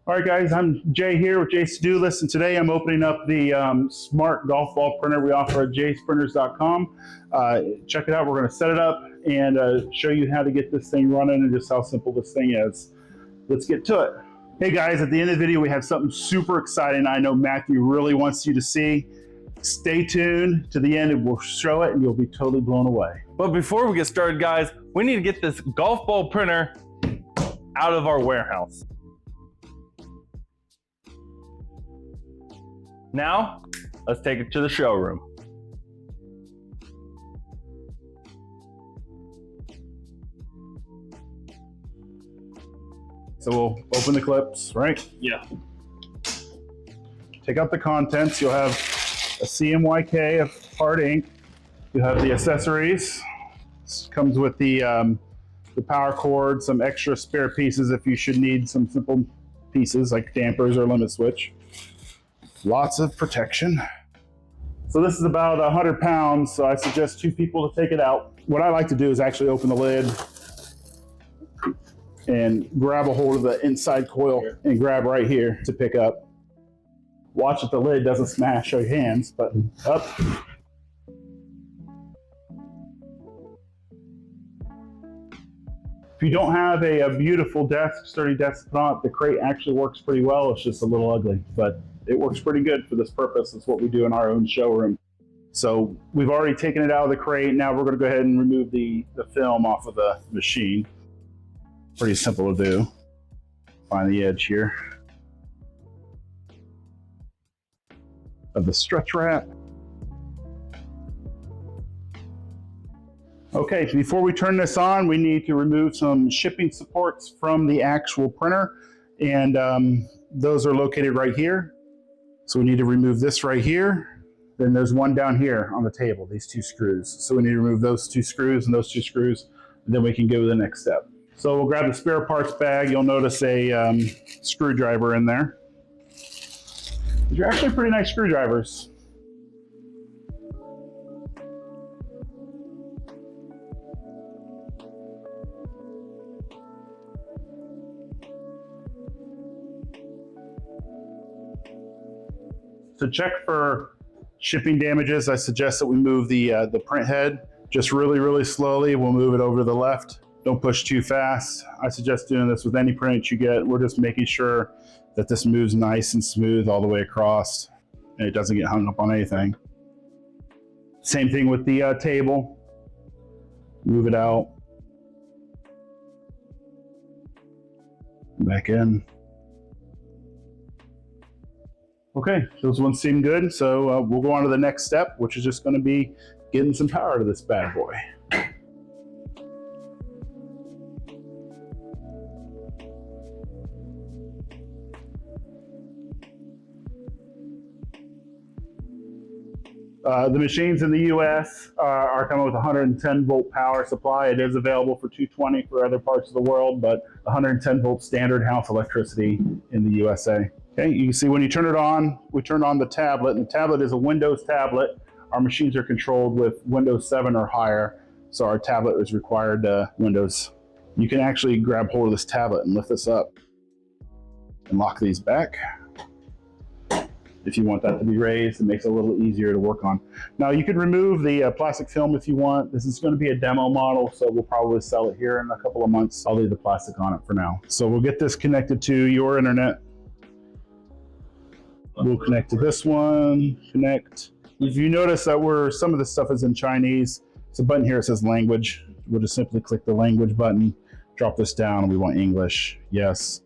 All right, guys, I'm Jay here with Jay's To-Do List, and today I'm opening up the smart golf ball printer we offer at jaysprinters.com. Check it out. We're going to set it up and show you how to get this thing running and just how simple this thing is. Let's get to it. Hey, guys, at the end of the video, we have something super exciting I know Matthew really wants you to see. Stay tuned to the end and we'll show it and you'll be totally blown away. But before we get started, guys, we need to get this golf ball printer out of our warehouse. Now, let's take it to the showroom. So we'll open the clips, right? Yeah. Take out the contents. You'll have a CMYK of hard ink. You have the accessories. This comes with the power cord, some extra spare pieces if you should need some simple pieces like dampers or limit switch. Lots of protection. So this is about 100 pounds, so I suggest 2 people to take it out. What I like to do is actually open the lid and grab a hold of the inside coil and grab right here to pick up. Watch that the lid doesn't smash your hands, but up. If you don't have a beautiful desk, sturdy desk to put on it, the crate actually works pretty well. It's just a little ugly, but it works pretty good for this purpose. It's what we do in our own showroom. So we've already taken it out of the crate. Now we're going to go ahead and remove the film off of the machine. Pretty simple to do. Find the edge here of the stretch wrap. Okay, before we turn this on, we need to remove some shipping supports from the actual printer, and those are located right here. So we need to remove this right here. Then there's one down here on the table, these 2 screws. So we need to remove those 2 screws and those 2 screws, and then we can go to the next step. So we'll grab the spare parts bag. You'll notice a screwdriver in there. These are actually pretty nice screwdrivers. To check for shipping damages, I suggest that we move the print head just really slowly. We'll move it over to the left. Don't push too fast. I suggest doing this with any print you get. We're just making sure that this moves nice and smooth all the way across and it doesn't get hung up on anything. Same thing with the table. Move it out. Back in. Okay, those ones seem good, so we'll go on to the next step, which is just going to be getting some power to this bad boy. The machines in the US are coming with a 110 volt power supply. It is available for 220 for other parts of the world, but 110 volt standard house electricity in the USA. Okay, you can see when you turn it on, we turn on the tablet, and the tablet is a Windows tablet. Our machines are controlled with Windows 7 or higher, so our tablet is required Windows. You can actually grab hold of this tablet and lift this up and lock these back. If you want that to be raised, it makes it a little easier to work on. Now you could remove the plastic film if you want. This is going to be a demo model, so we'll probably sell it here in a couple of months. I'll leave the plastic on it for now. So we'll get this connected to your internet. We'll connect to this one, connect. If you notice that some of this stuff is in Chinese, there's a button here that says language. We'll just simply click the language button, drop this down, and we want English, yes.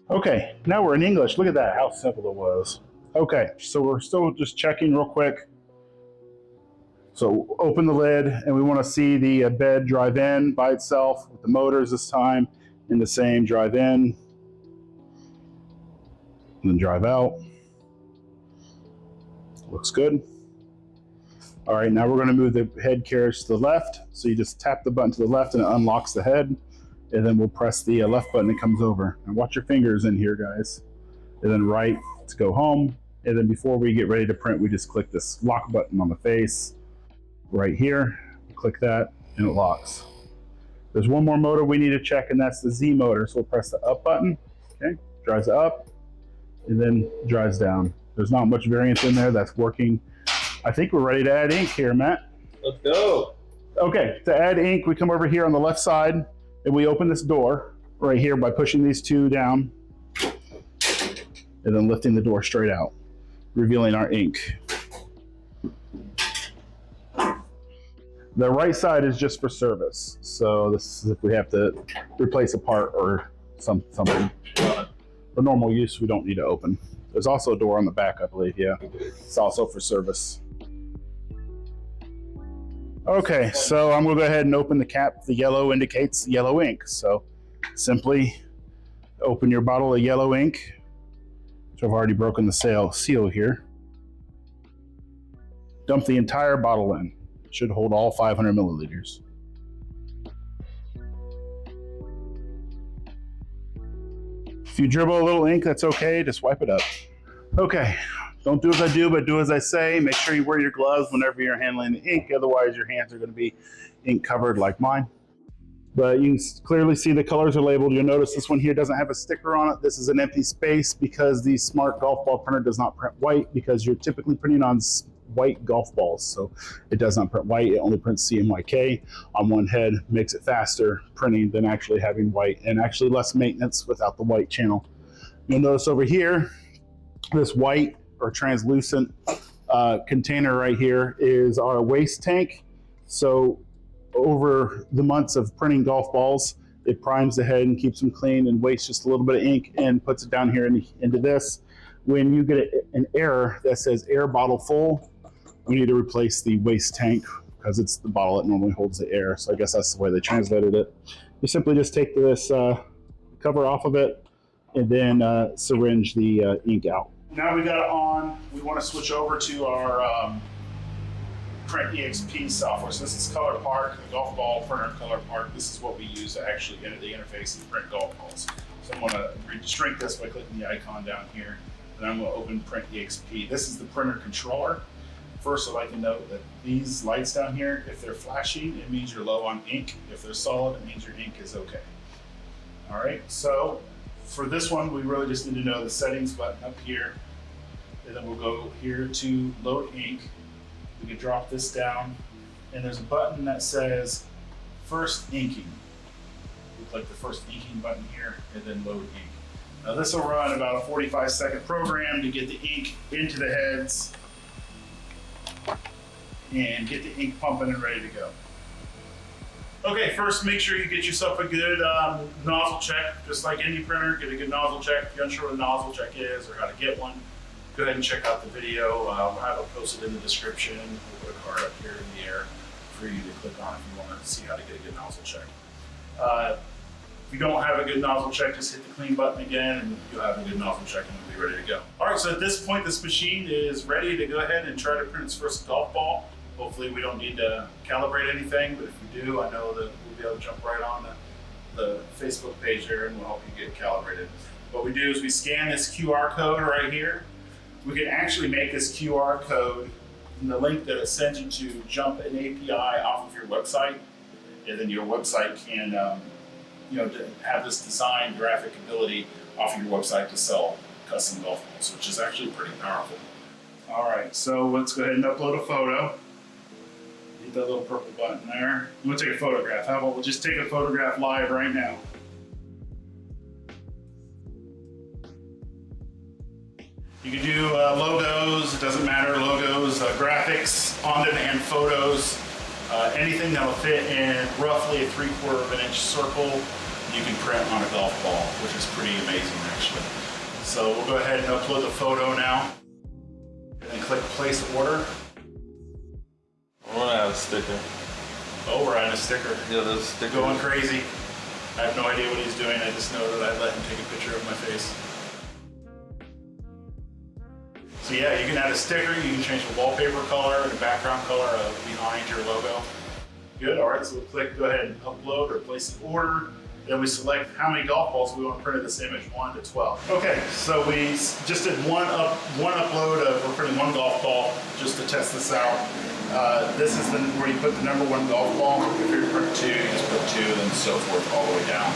Okay, now we're in English. Look at that, how simple it was. Okay, so we're still just checking real quick. So open the lid, and we want to see the bed drive in by itself with the motors this time in the same drive in, and then drive out. Looks good. All right, now we're going to move the head carriage to the left. So you just tap the button to the left and it unlocks the head, and then we'll press the left button, it comes over. And watch your fingers in here, guys. And then right to go home. And then before we get ready to print, we just click this lock button on the face right here. Click that and it locks. There's one more motor we need to check, and that's the Z motor. So we'll press the up button. Okay, drives it up, and then dries down. There's not much variance in there. That's working. I think we're ready to add ink here, Matt. Let's go. Okay, to add ink, we come over here on the left side and we open this door right here by pushing these two down and then lifting the door straight out, revealing our ink. The right side is just for service. So this is if we have to replace a part or something. For normal use, we don't need to open. There's also a door on the back, I believe, yeah. It's also for service. Okay, so I'm gonna go ahead and open the cap. The yellow indicates yellow ink. So simply open your bottle of yellow ink, which I've already broken the seal here. Dump the entire bottle in. It should hold all 500 milliliters. If you dribble a little ink, that's okay, just wipe it up. Okay, don't do as I do, but do as I say. Make sure you wear your gloves whenever you're handling the ink, otherwise your hands are gonna be ink covered like mine. But you can clearly see the colors are labeled. You'll notice this one here doesn't have a sticker on it. This is an empty space because the Smart Golf Ball printer does not print white, because you're typically printing on white golf balls. So it does not print white, it only prints CMYK on one head, makes it faster printing than actually having white, and actually less maintenance without the white channel. You'll notice over here, this white or translucent container right here is our waste tank. So over the months of printing golf balls, it primes the head and keeps them clean and wastes just a little bit of ink and puts it down here into this. When you get an error that says air bottle full, we need to replace the waste tank because it's the bottle that normally holds the air. So I guess that's the way they translated it. You simply just take this cover off of it and then syringe the ink out. Now we got it on, we want to switch over to our Print EXP software. So this is Color Park, the golf ball printer Color Park. This is what we use to actually enter the interface and print golf balls. So I'm going to shrink this by clicking the icon down here. And I'm going to open Print EXP. This is the printer controller. First, I'd like to note that these lights down here, if they're flashing, it means you're low on ink. If they're solid, it means your ink is okay. All right, so for this one, we really just need to know the settings button up here. And then we'll go here to load ink. We can drop this down, and there's a button that says first inking. We click the first inking button here, and then load ink. Now this will run about a 45-second program to get the ink into the heads and get the ink pumping and ready to go. Okay, first make sure you get yourself a good nozzle check, just like any printer. Get a good nozzle check. If you're unsure what a nozzle check is or how to get one, go ahead and check out the video. We'll have it posted in the description. We'll put a card up here in the air for you to click on if you want to see how to get a good nozzle check. If you don't have a good nozzle check, just hit the clean button again and you'll have a good nozzle check and it'll be ready to go. All right, so at this point, this machine is ready to go ahead and try to print its first golf ball. Hopefully we don't need to calibrate anything, but if we do, I know that we'll be able to jump right on the Facebook page there and we'll help you get calibrated. What we do is we scan this QR code right here. We can actually make this QR code and the link that it sends you to jump an API off of your website, and then your website can to have this design graphic ability off of your website to sell custom golf balls, which is actually pretty powerful. All right, so let's go ahead and upload a photo. Hit that little purple button there. You want to take a photograph? How about we'll just take a photograph live right now. You can do logos, it doesn't matter, logos, graphics, on-demand photos, anything that'll fit in roughly a 3/4 of an inch circle, you can print on a golf ball, which is pretty amazing actually. So we'll go ahead and upload the photo now, and then click place order. We're gonna add a sticker. Oh, we're adding a sticker. Yeah, there's a sticker. Going crazy. I have no idea what he's doing, I just know that I let him take a picture of my face. So yeah, you can add a sticker, you can change the wallpaper color and the background color behind your logo. Good, all right, so we'll click go ahead and upload or place an order. Then we select how many golf balls we want to print in this image, 1 to 12. Okay, so we just did one upload of, we're printing 1 golf ball just to test this out. This is where you put the number 1 golf ball. If you're print 2, you just put 2 and so forth all the way down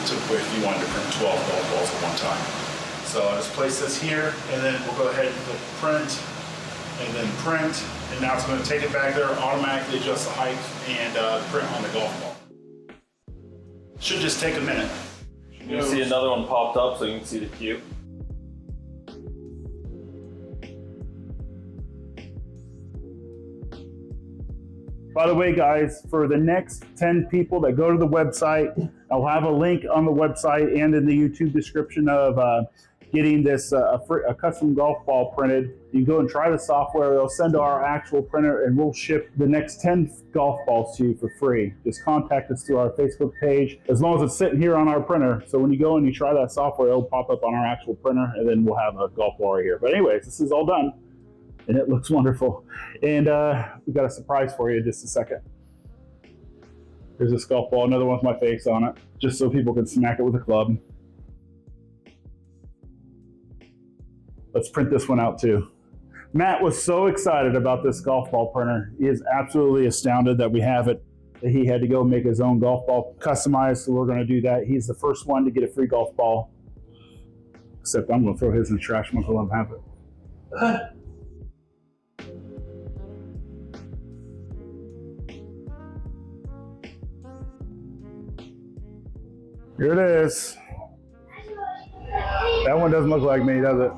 to if you wanted to print 12 golf balls at one time. So I'll just place this here, and then we'll go ahead and click print, and then print, and now it's going to take it back there, automatically adjust the height, and print on the golf ball. Should just take a minute. You see another one popped up so you can see the cue. By the way, guys, for the next 10 people that go to the website, I'll have a link on the website and in the YouTube description of getting this a custom golf ball printed. You can go and try the software. They'll send our actual printer, and we'll ship the next 10 golf balls to you for free. Just contact us through our Facebook page, as long as it's sitting here on our printer. So when you go and you try that software, it'll pop up on our actual printer, and then we'll have a golf ball right here. But anyways, this is all done, and it looks wonderful. And we got a surprise for you in just a second. Here's this golf ball, another one with my face on it, just so people can smack it with a club. Let's print this one out too. Matt was so excited about this golf ball printer. He is absolutely astounded that we have it, that he had to go make his own golf ball customized, so we're gonna do that. He's the first one to get a free golf ball. Except I'm gonna throw his in the trash once I let him have it. Here it is. That one doesn't look like me, does it?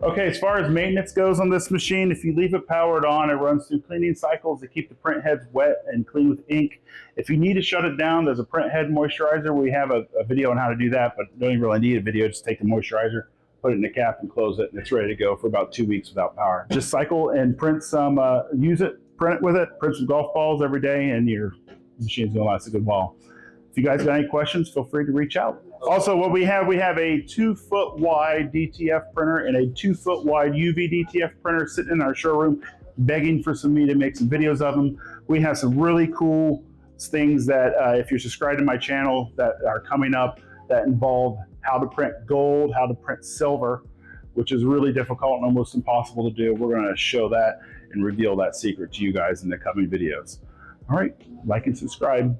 Okay, as far as maintenance goes on this machine, if you leave it powered on, it runs through cleaning cycles to keep the print heads wet and clean with ink. If you need to shut it down, there's a print head moisturizer. We have a video on how to do that, but don't even really need a video. Just take the moisturizer, put it in the cap and close it, and it's ready to go for about 2 weeks without power. Just cycle and print some, use it, print it with it, print some golf balls every day, and your machine's gonna last a good while. If you guys got any questions, feel free to reach out. Also, what we have a 2-foot wide DTF printer and a 2-foot wide UV DTF printer sitting in our showroom, begging for me to make some videos of them. We have some really cool things that, if you're subscribed to my channel, that are coming up that involve how to print gold, how to print silver, which is really difficult and almost impossible to do. We're gonna show that and reveal that secret to you guys in the coming videos. All right, like and subscribe.